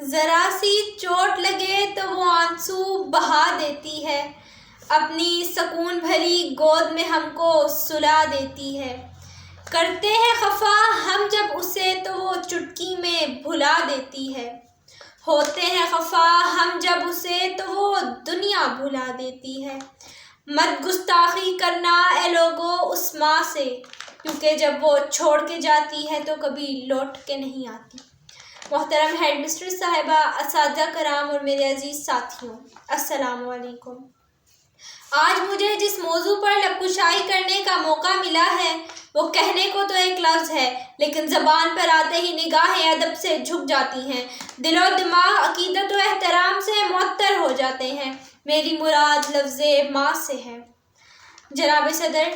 ذرا سی چوٹ لگے تو وہ آنسو بہا دیتی ہے، اپنی سکون بھری گود میں ہم کو سلا دیتی ہے۔ کرتے ہیں خفا ہم جب اسے تو وہ چٹکی میں بھلا دیتی ہے، ہوتے ہیں خفا ہم جب اسے تو وہ دنیا بھلا دیتی ہے۔ مت گستاخی کرنا اے لوگو اس ماں سے، کیونکہ جب وہ چھوڑ کے جاتی ہے تو کبھی لوٹ کے نہیں آتی۔ محترم ہیڈ مسٹریس صاحبہ، اساتذہ کرام اور میرے عزیز ساتھیوں، السلام علیکم۔ آج مجھے جس موضوع پر لب کشائی کرنے کا موقع ملا ہے وہ کہنے کو تو ایک لفظ ہے، لیکن زبان پر آتے ہی نگاہیں ادب سے جھک جاتی ہیں، دل و دماغ عقیدت و احترام سے معطر ہو جاتے ہیں۔ میری مراد لفظ ماں سے ہے۔ جناب صدر،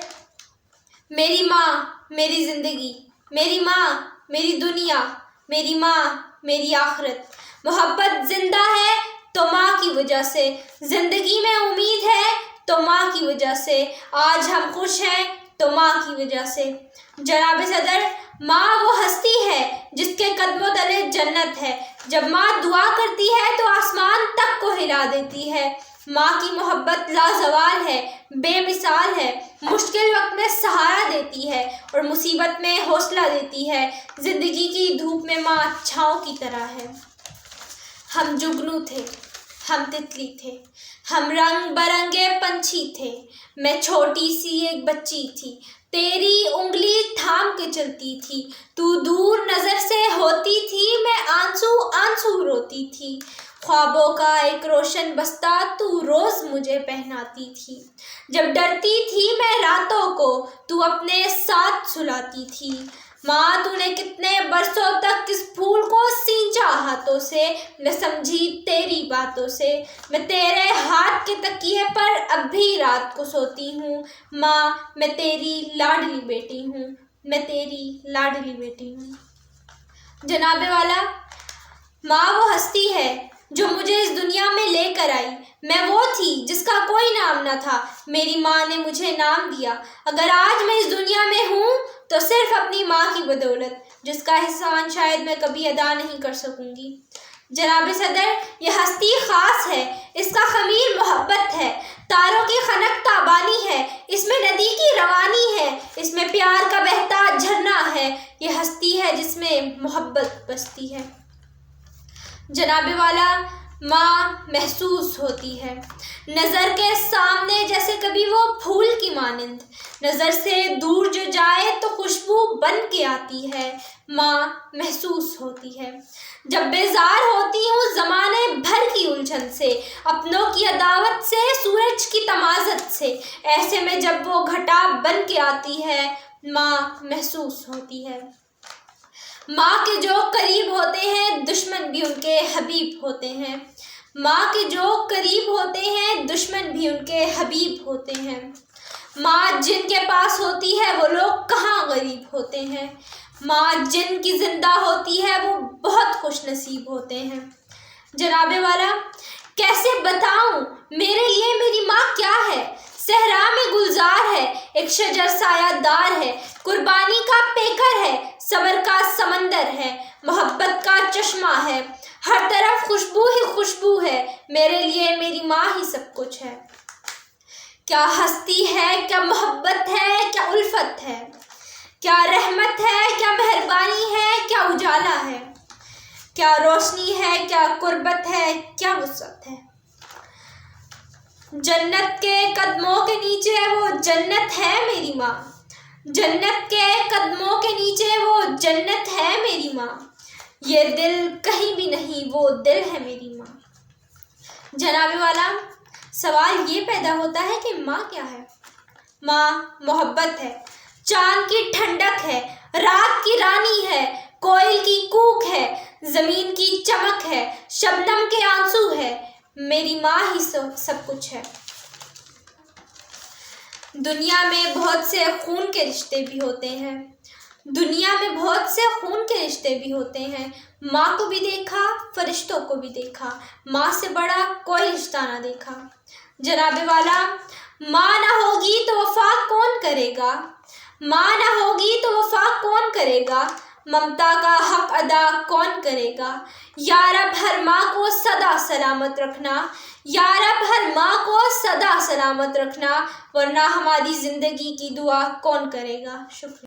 میری ماں میری زندگی، میری ماں میری دنیا، میری ماں میری آخرت۔ محبت زندہ ہے تو ماں کی وجہ سے، زندگی میں امید ہے تو ماں کی وجہ سے، آج ہم خوش ہیں تو ماں کی وجہ سے۔ جناب صدر، ماں وہ ہستی ہے جس کے قدموں تلے جنت ہے، جب ماں دعا کرتی ہے تو آسمان تک کو ہلا دیتی ہے۔ ماں کی محبت لازوال ہے، بے مثال ہے، مشکل وقت میں سہارا دیتی ہے اور مصیبت میں حوصلہ دیتی ہے۔ زندگی کی دھوپ میں ماں چھاؤں کی طرح ہے۔ ہم جگنو تھے، ہم تتلی تھے، ہم رنگ برنگے پنچھی تھے، میں چھوٹی سی ایک بچی تھی، تیری انگلی تھام کے چلتی تھی، تو دور نظر سے ہوتی تھی، میں آنسو آنسو روتی تھی، خوابوں کا ایک روشن بستہ تو روز مجھے پہناتی تھی، جب ڈرتی تھی میں راتوں کو تو اپنے ساتھ سلاتی تھی۔ ماں تو نے کتنے برسوں تک اس پھول کو سینچا ہاتھوں سے، میں سمجھی تیری باتوں سے، میں تیرے ہاتھ کے تکیے پر اب بھی رات کو سوتی ہوں۔ ماں میں تیری لاڈلی بیٹی ہوں، میں تیری لاڈلی بیٹی ہوں۔ جناب والا، ماں وہ ہستی ہے جو مجھے اس دنیا میں لے کر آئی، میں وہ تھی جس کا کوئی نام نہ تھا، میری ماں نے مجھے نام دیا، اگر آج میں اس دنیا میں ہوں تو صرف اپنی ماں کی بدولت، جس کا احسان شاید میں کبھی ادا نہیں کر سکوں گی۔ جناب صدر، یہ ہستی خاص ہے، اس کا خمیر محبت ہے، تاروں کی خنک تابانی ہے، اس میں ندی کی روانی ہے، اس میں پیار کا بہتا جھرنا ہے، یہ ہستی ہے جس میں محبت بستی ہے۔ جناب والا، ماں محسوس ہوتی ہے، نظر کے سامنے جیسے کبھی وہ پھول کی مانند، نظر سے دور جو جائے تو خوشبو بن کے آتی ہے۔ ماں محسوس ہوتی ہے، جب بیزار ہوتی ہوں زمانے بھر کی الجھن سے، اپنوں کی عداوت سے، سورج کی تمازت سے، ایسے میں جب وہ گھٹا بن کے آتی ہے، ماں محسوس ہوتی ہے۔ ماں کے جو قریب ہوتے ہیں دشمن بھی ان کے حبیب ہوتے ہیں، ماں کے جو قریب ہوتے ہیں دشمن بھی ان کے حبیب ہوتے ہیں۔ ماں جن کے پاس ہوتی ہے وہ لوگ کہاں غریب ہوتے ہیں، ماں جن کی زندہ ہوتی ہے وہ بہت خوش نصیب ہوتے ہیں۔ جناب والا، کیسے بتاؤں میرے لیے میری ماں کیا ہے، صحرا میں گلزار ہے، ایک شجر سایہ دار ہے، قربانی کا پیکر ہے، صبر کا سمندر ہے، محبت کا چشمہ ہے، ہر طرف خوشبو ہی خوشبو ہے، میرے لیے میری ماں ہی سب کچھ ہے۔ کیا ہستی ہے، کیا محبت ہے، کیا الفت ہے، کیا رحمت ہے، کیا مہربانی ہے، کیا اجالا ہے، کیا روشنی ہے، کیا قربت ہے، کیا وسعت ہے۔ جنت کے قدموں کے نیچے وہ جنت ہے میری ماں، جنت کے قدموں کے نیچے وہ جنت ہے میری ماں، یہ دل کہیں بھی نہیں وہ دل ہے میری ماں۔ جناب والا، سوال یہ پیدا ہوتا ہے کہ ماں کیا ہے؟ ماں محبت ہے، چاند کی ٹھنڈک ہے، رات کی رانی ہے، کوئل کی کوک ہے، زمین کی چمک ہے، شبنم کے آنسو ہے، میری ماں ہی سب کچھ ہے۔ دنیا میں بہت سے خون کے رشتے بھی ہوتے ہیں، دنیا میں بہت سے خون کے رشتے بھی ہوتے ہیں، ماں کو بھی دیکھا، فرشتوں کو بھی دیکھا، ماں سے بڑا کوئی رشتہ نہ دیکھا۔ جناب والا، ماں نہ ہوگی تو وفا کون کرے گا، ماں نہ ہوگی تو وفا کون کرے گا، ممتا کا حق ادا کون کرے گا؟ یا رب ہر ماں کو سدا سلامت رکھنا، یا رب ہر ماں کو سدا سلامت رکھنا، ورنہ ہماری زندگی کی دعا کون کرے گا؟ شکریہ۔